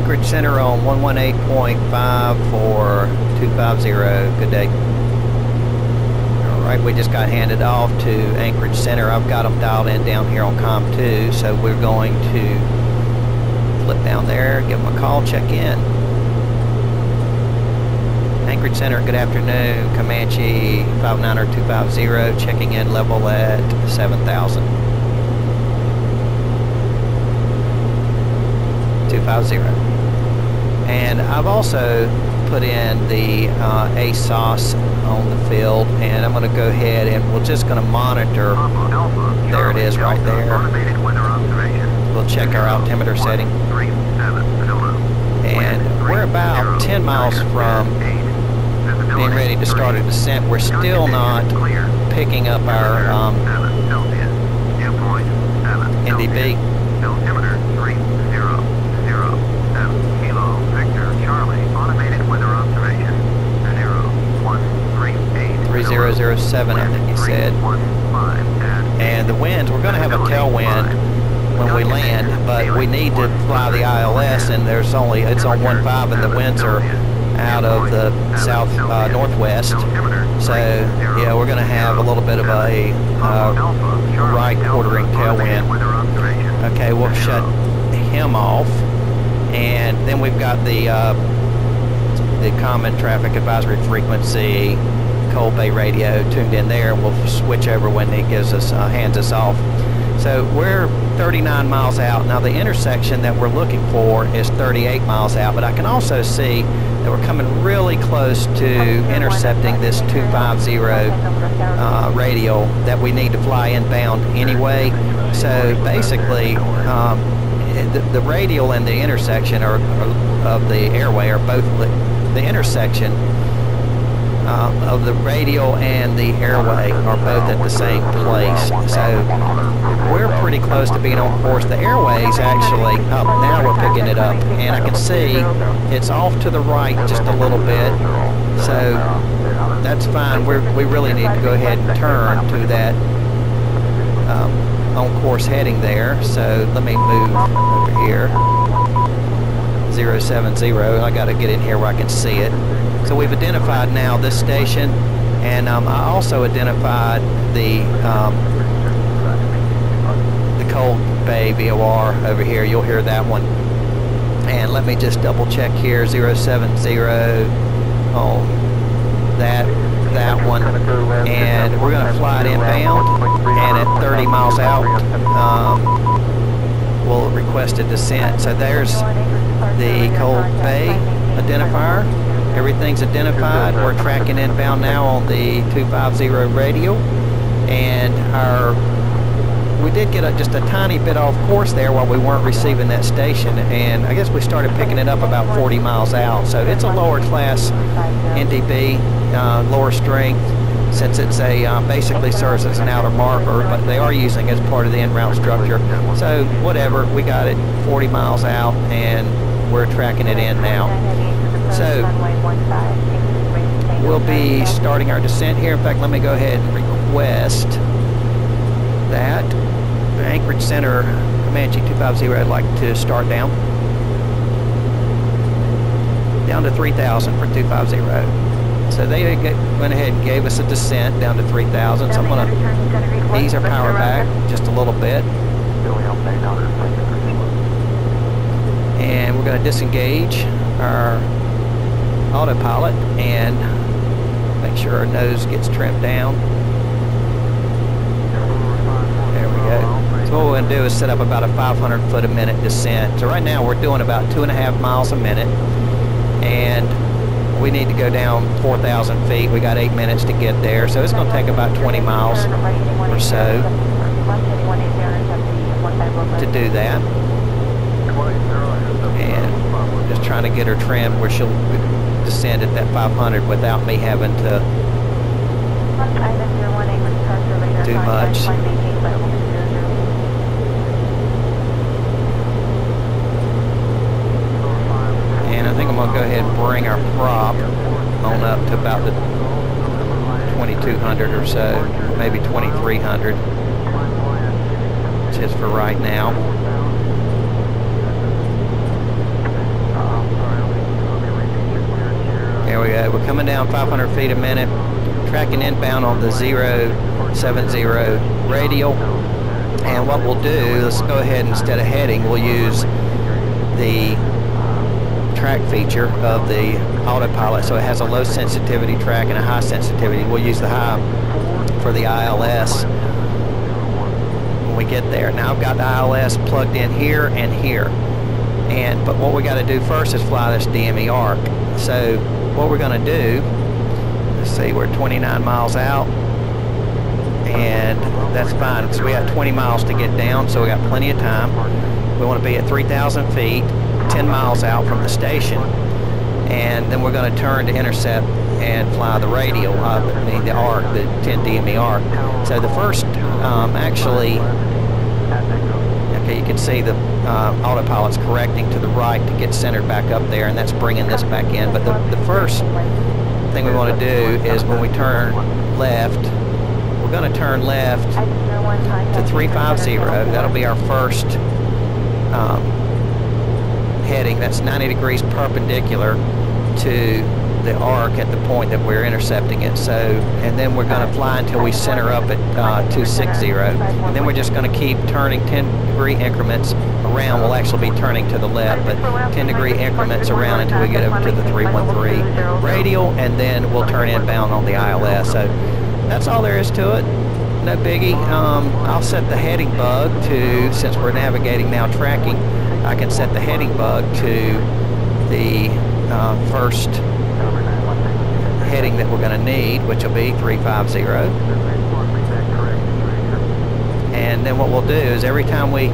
Anchorage Center on 118.5 for 250. Good day. Alright, we just got handed off to Anchorage Center. I've got them dialed in down here on COM 2, so we're going to flip down there, give them a call, check in. Anchorage Center, good afternoon. Comanche 59250, checking in level at 7,000. 250. And I've also put in the ASOS on the field, and I'm going to go ahead and we're just going to monitor. There it is right there. We'll check our altimeter setting. And we're about 10 miles from being ready to start a descent. We're still not picking up our NDB. 3007, I think you said. And the winds, we're going to have a tailwind when we land, but we need to fly the ILS, and it's on 1.5, and the winds are out of the south northwest. So yeah, we're going to have a little bit of a right quartering tailwind. Okay, we'll shut him off, and then we've got the common traffic advisory frequency Cold Bay radio tuned in there, and we'll switch over when he gives us hands us off. So we're 39 miles out. Now the intersection that we're looking for is 38 miles out, but I can also see that we're coming really close to intercepting this 250 radial that we need to fly inbound anyway. So basically the radial and the intersection of the airway are both the intersection of the radial and the airway are both at the same place. So we're pretty close to being on course. The airway's actually up. Now we're picking it up, and I can see it's off to the right just a little bit. So that's fine. We really need to go ahead and turn to that on course heading there. So let me move over here. 070. I got to get in here where I can see it. So we've identified now this station, and I also identified the Cold Bay VOR over here. You'll hear that one. And let me just double check here. 070 on that one, and we're going to fly it inbound, and at 30 miles out we'll request a descent. So there's the Cold Bay identifier. Everything's identified. We're tracking inbound now on the 250 radio, and we did get just a tiny bit off course there while we weren't receiving that station, and I guess we started picking it up about 40 miles out. So it's a lower class NDB, lower strength, since it's basically serves as an outer marker, but they are using it as part of the en route structure. So whatever, we got it 40 miles out, and we're tracking it in now. So we'll be starting our descent here. In fact, let me go ahead and request that Anchorage Center Comanche 250. I'd like to start down to 3,000 for 250. So they went ahead and gave us a descent down to 3,000. So I'm going to ease our power back just a little bit, and we're going to disengage our autopilot and make sure our nose gets trimmed down. There we go. So what we're going to do is set up about a 500 foot a minute descent. So right now we're doing about 2.5 miles a minute, and we need to go down 4,000 feet. We got 8 minutes to get there, so it's going to take about 20 miles or so to do that. And just trying to get her trimmed where she'll descend at that 500 without me having to do much. And I think I'm going to go ahead and bring our prop on up to about the 2,200 or so, maybe 2,300, just for right now. coming down 500 feet a minute, tracking inbound on the 070 radial. And what we'll do, let's go ahead, instead of heading, we'll use the track feature of the autopilot. So it has a low sensitivity track and a high sensitivity. We'll use the high for the ILS when we get there. Now I've got the ILS plugged in here and here. But what we got to do first is fly this DME arc. So what we're going to do, let's see, we're 29 miles out, and that's fine. So we have 20 miles to get down, so we got plenty of time. We want to be at 3,000 feet, 10 miles out from the station, and then we're going to turn to intercept and fly the radial, the arc, the 10 DME arc. So the first, actually, okay, you can see the autopilot's correcting to the right to get centered back up there, and that's bringing this back in. But the first thing we want to do is when we turn left, we're going to turn left to 350. That'll be our first heading. That's 90 degrees perpendicular to the arc at the point that we're intercepting it. So, and then we're going to fly until we center up at 260, and then we're just going to keep turning 10-degree increments around. We'll actually be turning to the left, but 10-degree increments around until we get over to the 313 radial, and then we'll turn inbound on the ILS. So that's all there is to it. No biggie. I'll set the heading bug to, since we're navigating now tracking, I can set the heading bug to the first heading that we're going to need, which will be 350. And then what we'll do is every time we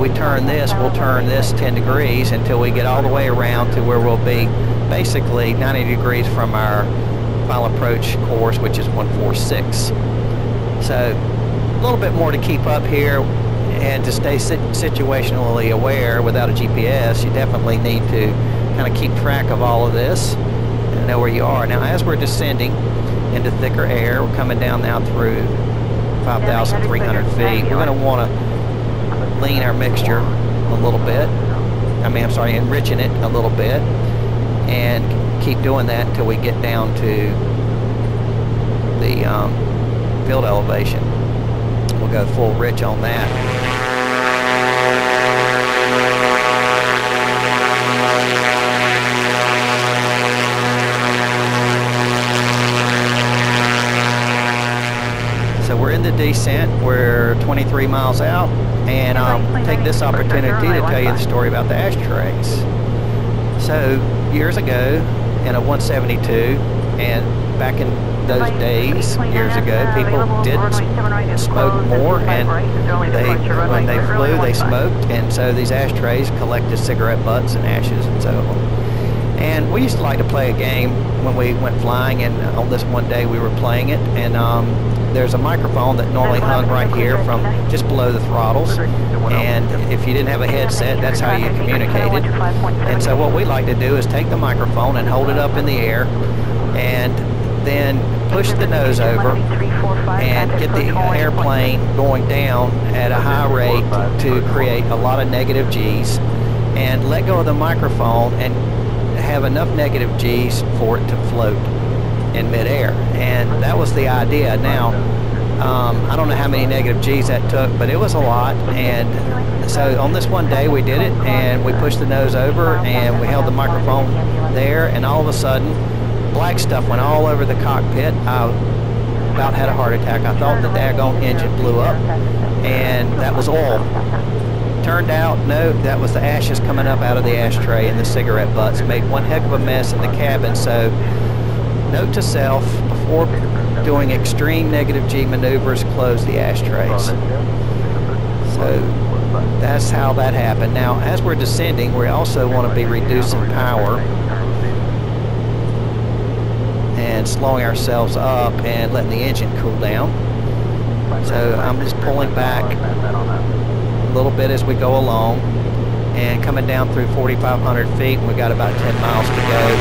turn this, we'll turn this 10 degrees until we get all the way around to where we'll be basically 90 degrees from our final approach course, which is 146. So a little bit more to keep up here, and to stay situationally aware without a GPS, you definitely need to kind of keep track of all of this and know where you are. Now, as we're descending into thicker air, we're coming down now through 5,300 feet. We're going to want to lean our mixture a little bit. Enriching it a little bit, and keep doing that until we get down to the field elevation. We'll go full rich on that. So we're in the descent, we're 23 miles out, and I'll take this opportunity to tell you the story about the ashtrays. So years ago, in a 172, and back in those days, years ago, people did smoke more, and when they flew, they smoked, and so these ashtrays collected cigarette butts and ashes and so on. And we used to like to play a game when we went flying, and on this one day we were playing it, and there's a microphone that normally hung right here from just below the throttles, and if you didn't have a headset, that's how you communicated. And so what we like to do is take the microphone and hold it up in the air, and then push the nose over and get the airplane going down at a high rate to create a lot of negative G's, and let go of the microphone and have enough negative G's for it to float in midair. And that was the idea. Now, I don't know how many negative G's that took, but it was a lot. And so on this one day we did it, and we pushed the nose over and we held the microphone there, and all of a sudden black stuff went all over the cockpit. I about had a heart attack. I thought the daggone engine blew up, and that was oil. Turned out, no, that was the ashes coming up out of the ashtray, and the cigarette butts made one heck of a mess in the cabin. So note to self, before doing extreme negative G maneuvers, close the ashtrays. So that's how that happened. Now, as we're descending, we also want to be reducing power and slowing ourselves up and letting the engine cool down. So I'm just pulling back a little bit as we go along, and coming down through 4,500 feet, and we've got about 10 miles to go.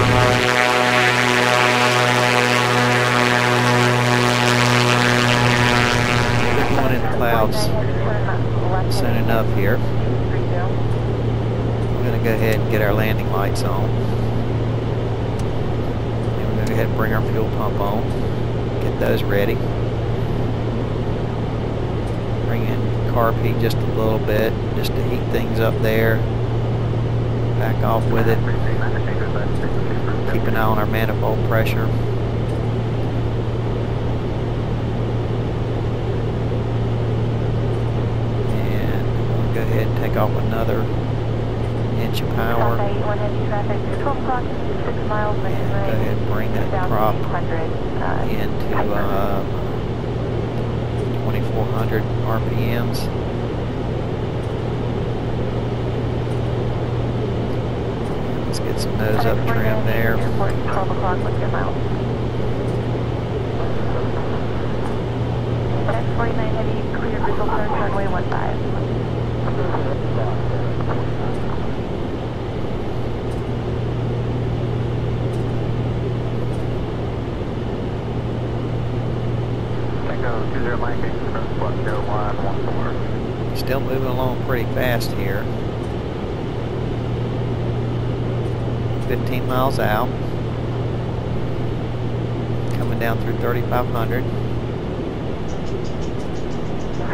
We're going into clouds soon enough here. We're going to go ahead and get our landing lights on. ahead and bring our fuel pump on. Get those ready. Bring in carb heat just a little bit, just to heat things up there. Back off with it. Keep an eye on our manifold pressure. And we'll go ahead and take off another inch of power. And go ahead and bring that prop into 2400 RPMs. Let's get some nose up trim there. 12 o'clock, let's get out. FS 49 heavy, clear visual turn, runway 15. Still moving along pretty fast here. 15 miles out. Coming down through 3500.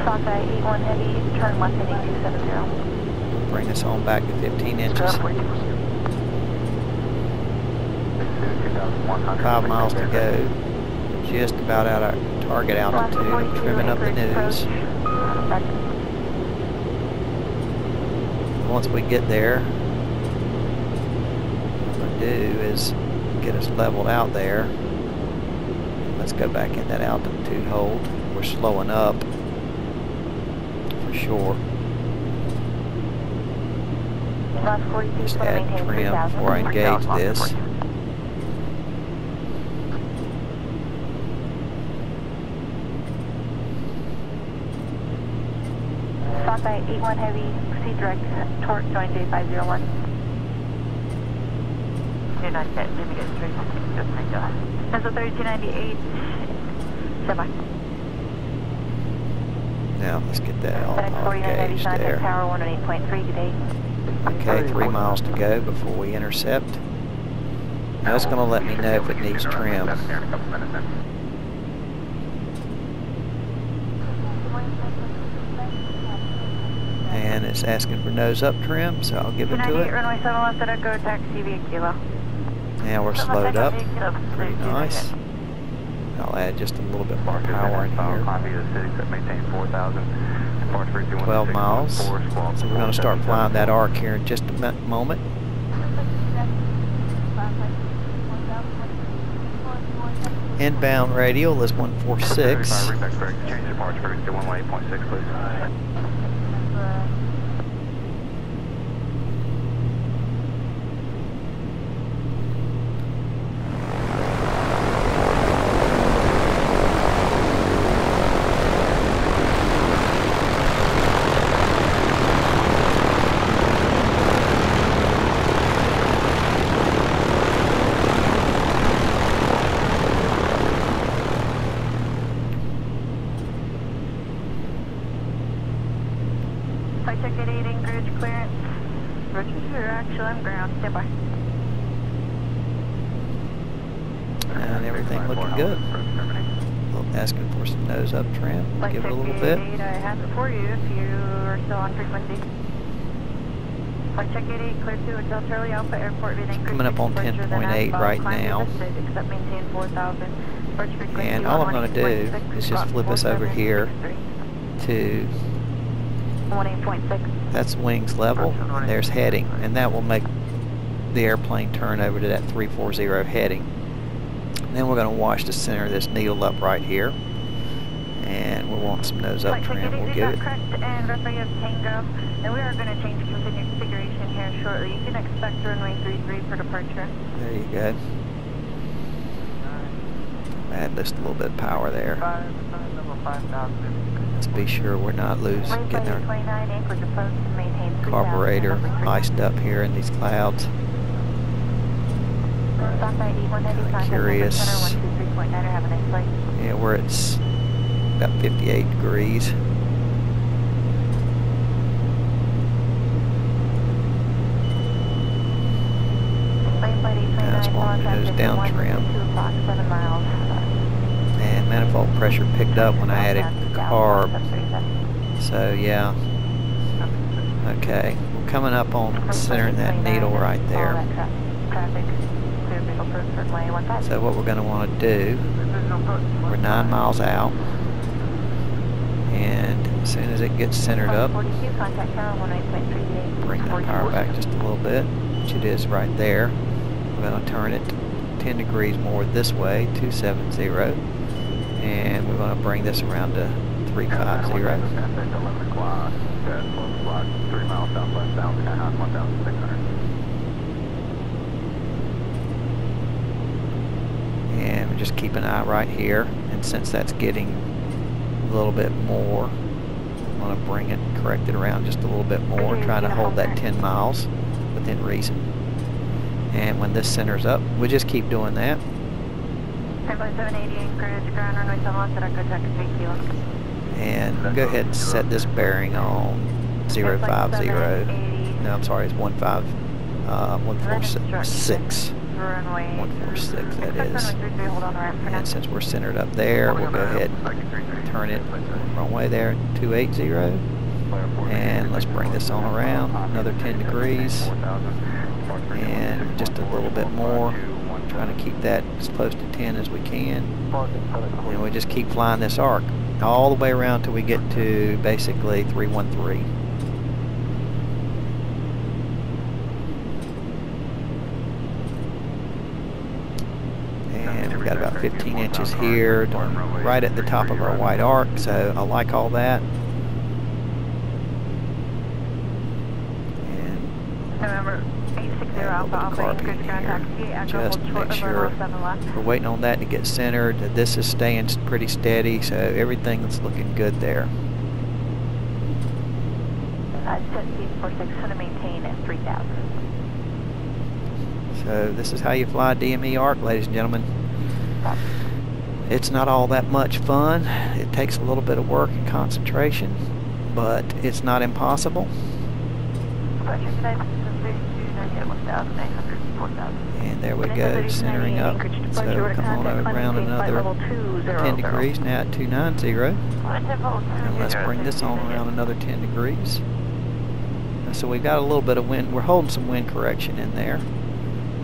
Sockeye 81 heavy, turn left at 8270. Bring us on back to 15 inches. 5 miles to go. Just about out of target altitude. I'm trimming up the nose. Once we get there, what we're going to do is get us leveled out there. Let's go back in that altitude hold. We're slowing up for sure. Just add trim before I engage this. Sockeye 81 heavy, proceed direct, torque join J501. You're not yet, let me get straight. Just make go. That's a 3298, semi. Now let's get that all engaged there. Power 108.3 today. Okay, 3 miles to go before we intercept. Now it's going to let me know if it needs trim. And it's asking for nose up trim, so I'll give it to it. Runway 7 left at Echo, taxi via Kilo. Now we're slowed up. Pretty nice. I'll add just a little bit more power in here. 12 miles. So we're going to start flying that arc here in just a moment. Inbound radial is 146. I check at 8 Anchorage clearance. Roger, actual on ground, stand by. And everything looking good. Asking for some nose up trim. Give it a little bit. I have it for you if you are still on frequency. I check 88, clear to Hotel Charlie Alpha Airport. Coming up on 10.8 right now. Except maintain 4,000. And all I'm going to do is just flip us over here to 18.6. that's wings level, and there's heading, and that will make the airplane turn over to that 340 heading. And then we're going to wash the center of this needle up right here, and we'll want some nose up trim. We'll give it. And verify you have Tango, and we are going to change configuration here shortly. You can expect runway 33 for departure. There you go. Add just a little bit of power there. Let's be sure we're not losing, getting our carburetor iced up here in these clouds. Kind of curious. Yeah, where it's about 58 degrees. That's one of those down trim. Fox, 7 miles. And manifold pressure picked up when I added carb. So yeah. Okay, we're coming up on centering that needle right there. So what we're going to want to do, we're 9 miles out, and as soon as it gets centered up, bring the power back just a little bit, which it is right there. We're going to turn it 10 degrees more this way, 270, and we're going to bring this around to 350. And we just keep an eye right here, and since that's getting a little bit more, I'm going to bring it, correct it around just a little bit more, trying to hold that 10 miles within reason. And when this centers up, we just keep doing that. And go ahead and set this bearing on 050. No, I'm sorry, it's 146. 146, that is. And since we're centered up there, we'll go ahead and turn it runway there, 280. And let's bring this on around, another 10 degrees. And just a little bit more. Trying to keep that as close to 10 as we can. And we just keep flying this arc all the way around till we get to basically 313. And we've got about 15 inches here, right at the top of our white arc, so I like all that. And add a little bit of carb in here, just to make sure we're waiting on that to get centered. This is staying pretty steady, so everything's looking good there. Jet speed 46, to maintain at 3,000. So this is how you fly DME arc, ladies and gentlemen. It's not all that much fun. It takes a little bit of work and concentration, but it's not impossible. And there we go, centering up. So come on around another 10 degrees, now at 290. And let's bring this on around another 10 degrees. So we've got a little bit of wind. We're holding some wind correction in there,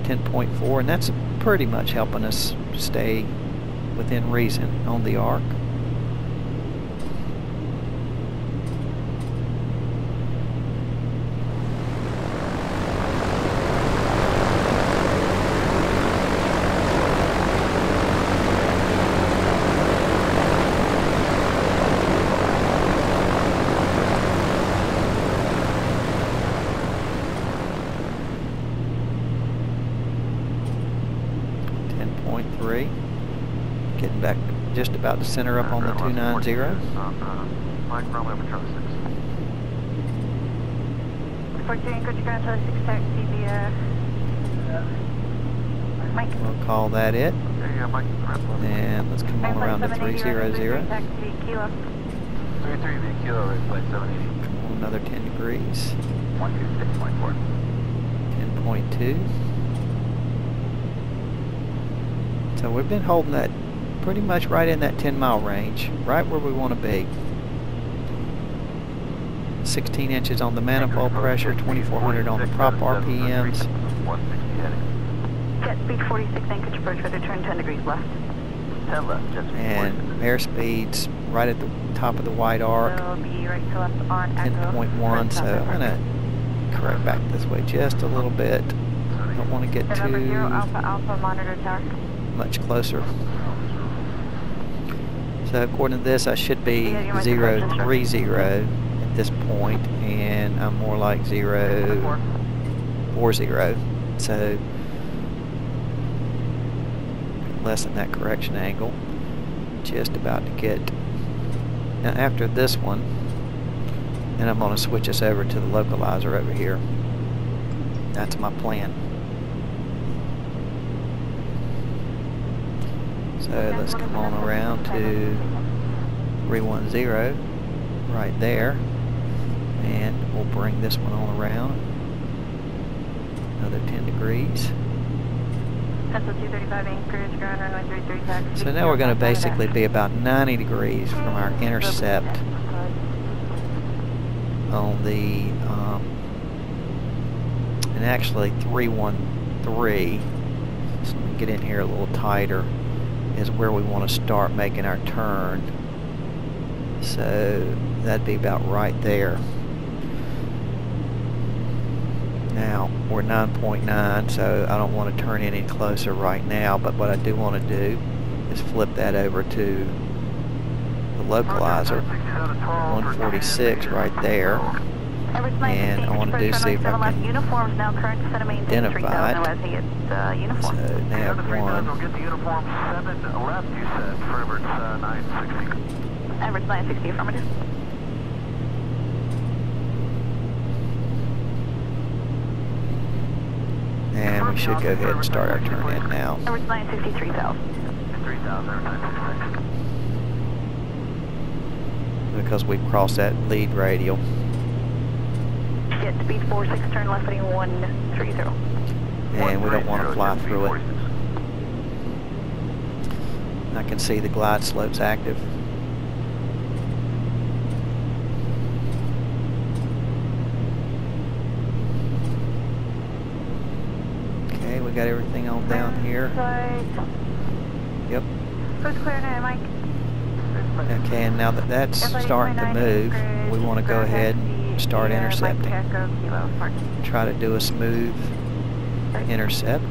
10.4, and that's pretty much helping us stay within reason on the arc. Getting back, just about to center up on the 290. We'll call that it. And let's come on around to 300. Come on, another 10 degrees. 10.2. So we've been holding that pretty much right in that 10-mile range, right where we want to be. 16 inches on the manifold pressure, 2,400 on the prop RPMs. Jet speed 46, anchorage approach, ready to turn 10 degrees left. 10 left, jet speed. And airspeed's right at the top of the white arc, So be right to left on 10.1, so I'm going to correct back this way just a little bit. Don't want to get too Alpha monitor tower. much closer. So according to this, I should be 030 at this point, and I'm more like 040. So less than that correction angle. Just about to get. Now after this one, and I'm going to switch us over to the localizer over here. That's my plan. So let's come on around to 310 right there, and we'll bring this one on around another 10 degrees. Pencil 235 anchorage, ground runway 33 taxi. So now we're going to basically be about 90 degrees from our intercept on the, and actually 313, so let me get in here a little tighter, is where we want to start making our turn. So that'd be about right there. Now we're 9.9, so I don't want to turn any closer right now, but what I do want to do is flip that over to the localizer, 146 right there, and I want to see if I can identify it. So nav 1. Average 960, affirmative. And we should go ahead and start our turn in now. Average 963,000. Because we've crossed that lead radial. Get speed 46, turn left heading 130. And we don't want to fly through it. I can see the glide slopes active. Okay, we got everything on down here. Yep. Coast clear now, Mike. Okay, and now that that's starting to move, we want to go ahead and start intercepting. Try to do a smooth intercept.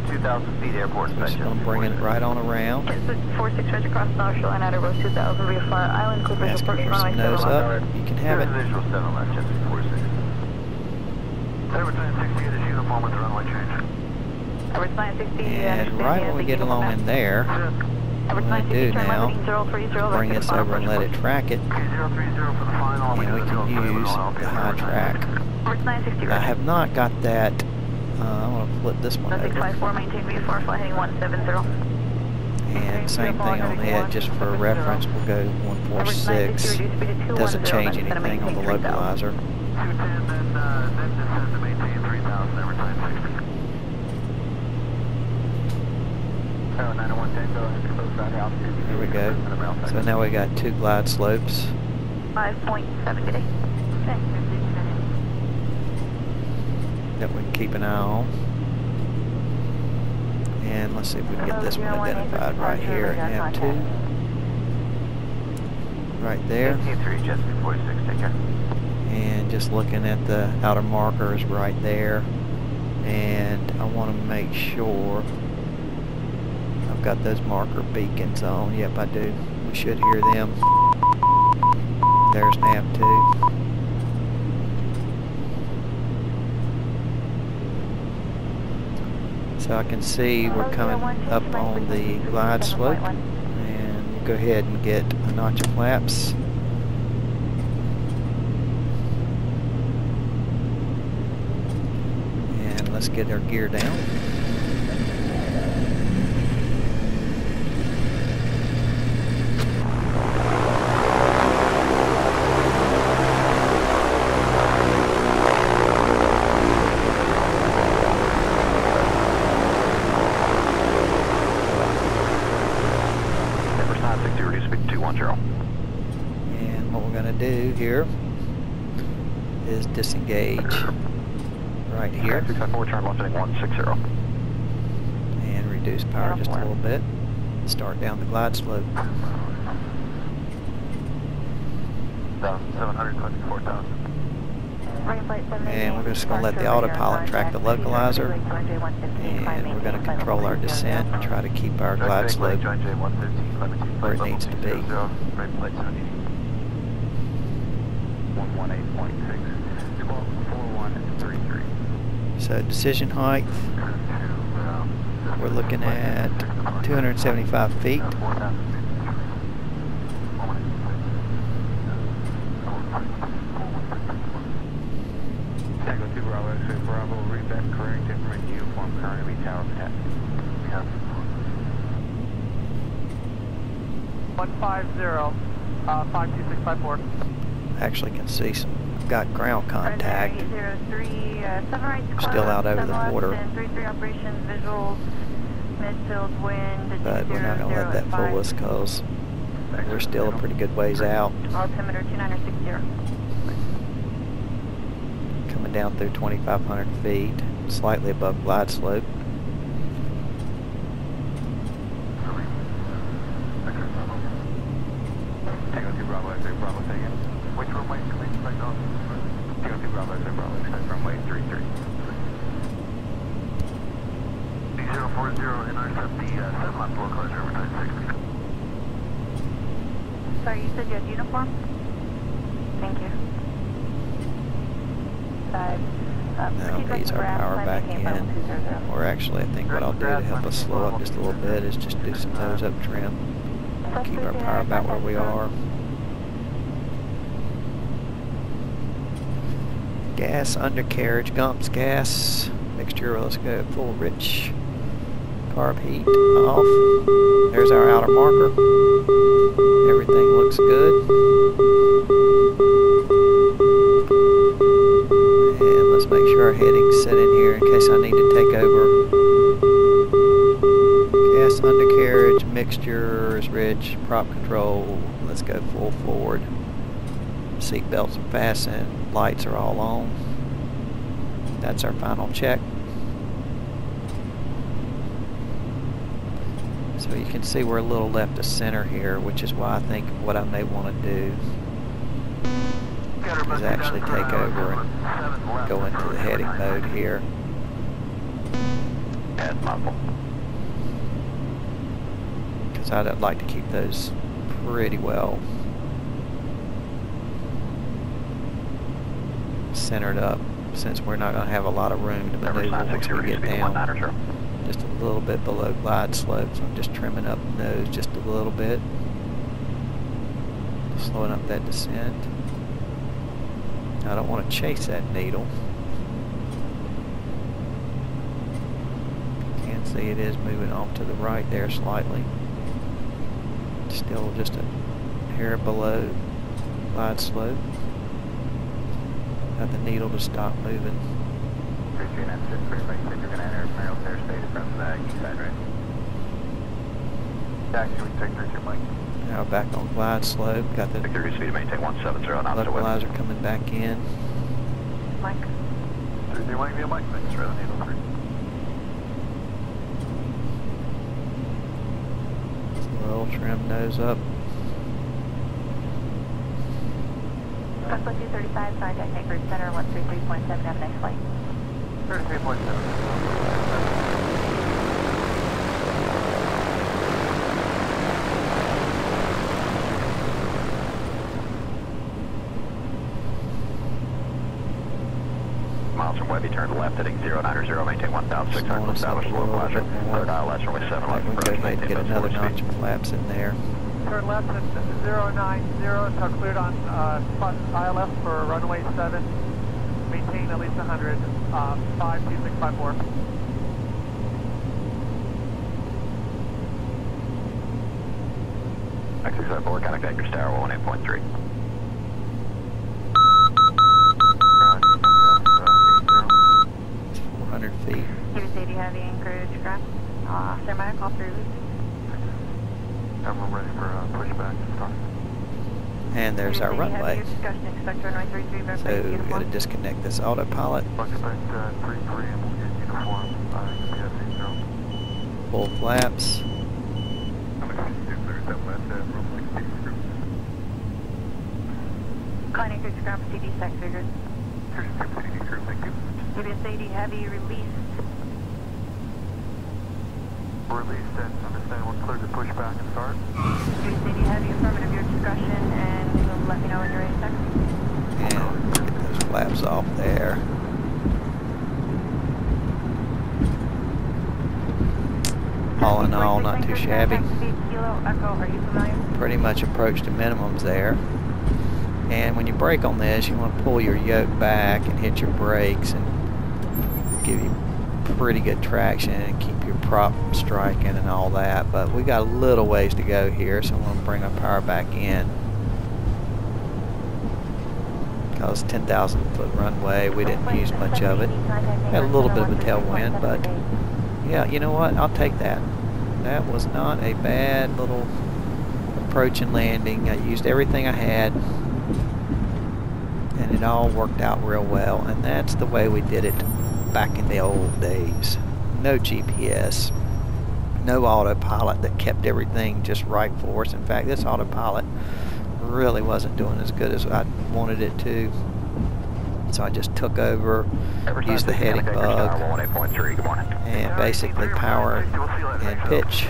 2,000 feet airport Just going to bring it right on around. 46 right across the North Shore, outer row 2,000, via Fire Island, Clippers, Ask approach for runway some nose 7 up. You can have it. Visual 7 left, just 46. Average 960 is uniform with the runway change. Average 960, And right when we get along in there, what I'm going to do now is bring this over and let it track it, and we can use the high track. I have not got that. I'm going to flip this one over. 654, maintain VFR, fly heading 170. And same thing on the edge, just for reference, we'll go 146. Doesn't change anything on the localizer. 210, then descend to maintain 3,000, average 960. 901 Tango, close back altitude. There we go. So now we got two glide slopes. 5.7 today. That we can keep an eye on. And let's see if we can get this one identified right here. Nav 2. Right there. 3, just 46, take care. And just looking at the outer markers right there. And I want to make sure I've got those marker beacons on. Yep, I do. We should hear them. There's nav 2. So I can see we're coming up on the glide slope, and we'll go ahead and get a notch of flaps. And let's get our gear down. And what we're going to do here is disengage right here and reduce power just a little bit. Start down the glide slope. 724,000. And we're just going to let the autopilot track the localizer, and we're going to control our descent and try to keep our glide slope where it needs to be. So decision height, we're looking at 275 feet. Tango 2 Bravo, 6 Bravo, read back correct information uniform, currently tower attack. 150, 52654. Actually can see some, got ground contact. 803, 7 right, Still out over the water. 33 operations, visuals, Midfield wind. But we're not going to let that fool us because we're still a pretty good ways out. Altimeter 2960. Coming down through 2,500 feet, slightly above glide slope. Bravo taken. Which runway can we expect on? Tango 2 Bravo, Bravo, expect runway 33. D040, intercept the 7-lap floor closure over 960. Sorry, you said you had uniform? Thank you. Now these are power back in. Or actually, I think what I'll do to help us slow up just a little bit is just do some nose up trim. Keep our power about where we are. Gas, undercarriage, Gump's gas, mixture, let's go full rich. Carb heat off. There's our outer marker. Everything looks good. And let's make sure our heading's set in here in case I need to take over. Gas, undercarriage, mixture is rich, prop control. Let's go full forward. Seat belts are fastened, lights are all on. That's our final check. So you can see we're a little left of center here, which is why I think what I may want to do is actually take over and go into the heading mode here. Because I'd like to keep those pretty well centered up, since we're not going to have a lot of room to maneuver once we get down just a little bit below glide slope. So I'm just trimming up the nose just a little bit, slowing up that descent. I don't want to chase that needle. You can see it is moving off to the right there slightly. Still just a hair below glide slope. Got the needle to stop moving. You're going to enter Merrill Fair State from the east side, right? Jack, should we take 32 Mike? Now back on glide slope. Got the Victory speed to maintain 170 knots. levellizer coming back in. Mike. 32 Mike via Mike. Thanks for the needle 3. Slow trim nose up. Southwest 235, contact Anchorage Center, 133.7, have a nice flight. 33.7. Miles from Webby, turn left heading 090, maintain 1,600, establish low pleasure. Third aisle, last runway 7 left. We'll go ahead and get another notch of flaps in there. Turn left at 090, so cleared on ILF for runway 7. Maintain at least 100, 52654. X64, contact Anchorage Tower 18.3. 400 feet. Cuba City Heavy Anchorage ground. Thermite call through. And we're ready for pushback to start. And there's our runway. So we got to disconnect this autopilot. Expect 33 and we'll get uniform. Full flaps. Klein Anchorage ground for CD sec figures. CD crew, thank you. Cuba City Heavy released. Released and understand we're clear to push back and start. Cuba City Heavy, affirmative, your discussion, and you'll let me know when you're ready to start. And get those flaps off there. All in all, not too shabby. Pretty much approached the minimums there. And when you brake on this, you want to pull your yoke back and hit your brakes and give you pretty good traction and keep your prop from striking and all that. But we got a little ways to go here, so I'm going to bring our power back in. Because 10,000 foot runway, we didn't use much of it. Had a little bit of a tailwind, but Yeah, you know what? I'll take that. That was not a bad little approach and landing. I used everything I had, and it all worked out real well. And that's the way we did it back in the old days. No GPS, no autopilot that kept everything just right for us. In fact, this autopilot really wasn't doing as good as I wanted it to. So I just took over, used the heading bug, and basically power and pitch.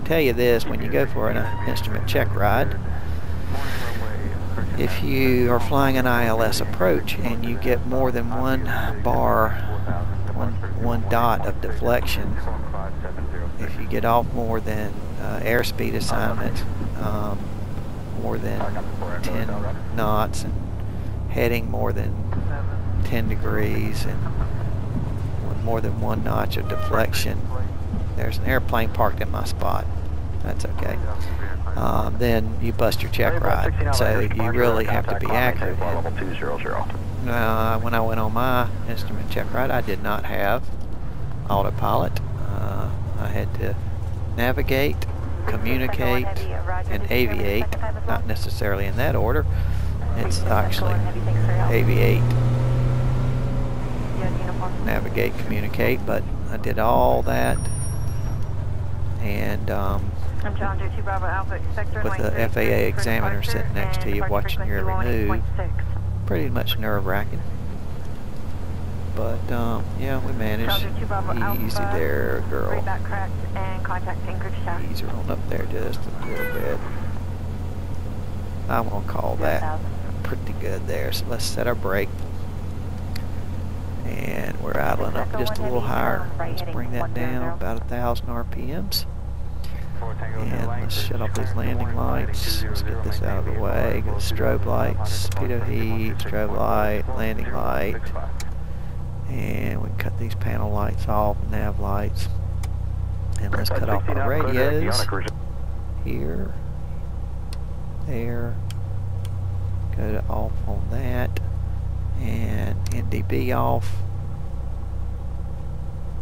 Tell you this, when you go for an instrument check ride, if you are flying an ILS approach and you get more than one bar, one dot of deflection, if you get off more than airspeed assignment, more than 10 knots, and heading more than 10 degrees, and more than one notch of deflection, there's an airplane parked in my spot. That's okay. Then you bust your check ride. So you really have to be accurate. When I went on my instrument check ride, I did not have autopilot. I had to navigate, communicate, and aviate. Not necessarily in that order. It's actually aviate, navigate, communicate, but I did all that. And with the FAA examiner sitting next to you watching your every move, pretty much nerve-wracking. But yeah, we managed. Easy there, girl. Ease her on up there just a little bit. I'm gonna call that pretty good there. So let's set our brake. And we're idling up just a little higher. Let's bring that down about 1,000 RPMs. And let's shut off these landing lights. Let's get this out of the way. Get the strobe lights, pitot heat, strobe light, landing light. And we can cut these panel lights off, nav lights. And let's cut off our radios. Here, there. Go to off on that. And NDB off.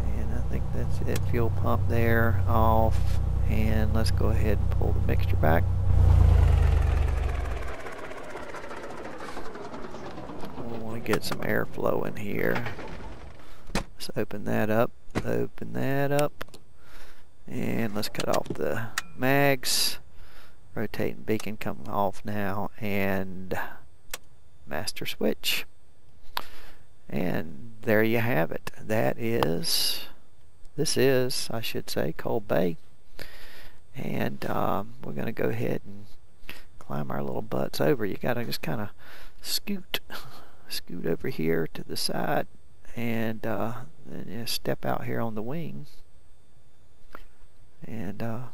And I think that's it. Fuel pump there, off. And let's go ahead and pull the mixture back. We want to get some airflow in here. Let's open that up. Open that up. And let's cut off the mags. Rotating beacon coming off now. And master switch. And there you have it. This is, I should say, Cold Bay. And we're going to go ahead and climb our little butts over. You got to just kind of scoot over here to the side, and then you step out here on the wing, and then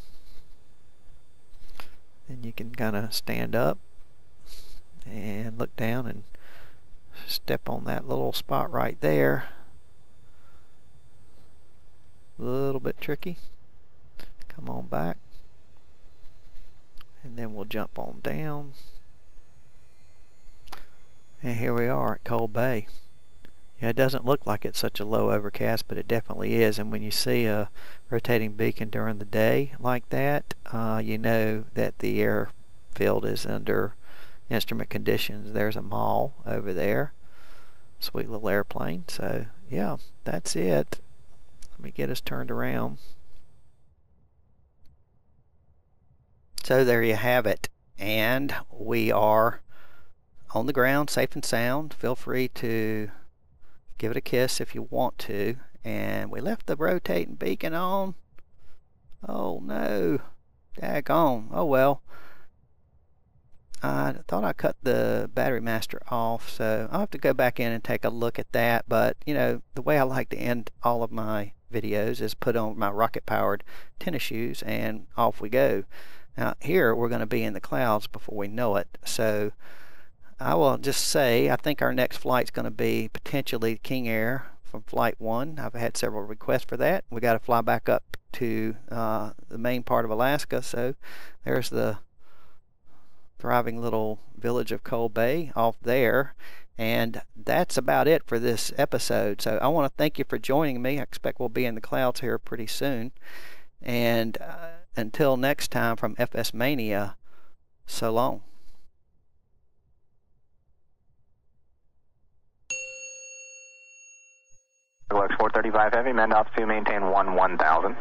you can kind of stand up and look down and step on that little spot right there. A little bit tricky. Come on back. And then we'll jump on down. And here we are at Cold Bay. Yeah, it doesn't look like it's such a low overcast, but it definitely is. And when you see a rotating beacon during the day like that, you know that the airfield is under instrument conditions. There's a mall over there. Sweet little airplane. So yeah, that's it. Let me get us turned around. So there you have it. And we are on the ground, safe and sound. Feel free to give it a kiss if you want to. And we left the rotating beacon on. Oh no, daggone. Oh well. I thought I cut the battery master off, so I'll have to go back in and take a look at that. But you know, the way I like to end all of my videos is put on my rocket powered tennis shoes and off we go. Now here we're going to be in the clouds before we know it, so I will just say I think our next flight is going to be potentially King Air from Flight 1. I've had several requests for that. We got to fly back up to the main part of Alaska, so there's the thriving little village of Coal Bay off there. And that's about it for this episode. So I want to thank you for joining me. I expect we'll be in the clouds here pretty soon. And until next time from FS MaNiA, so long. Lux 435 Heavy, mend off to maintain 1000.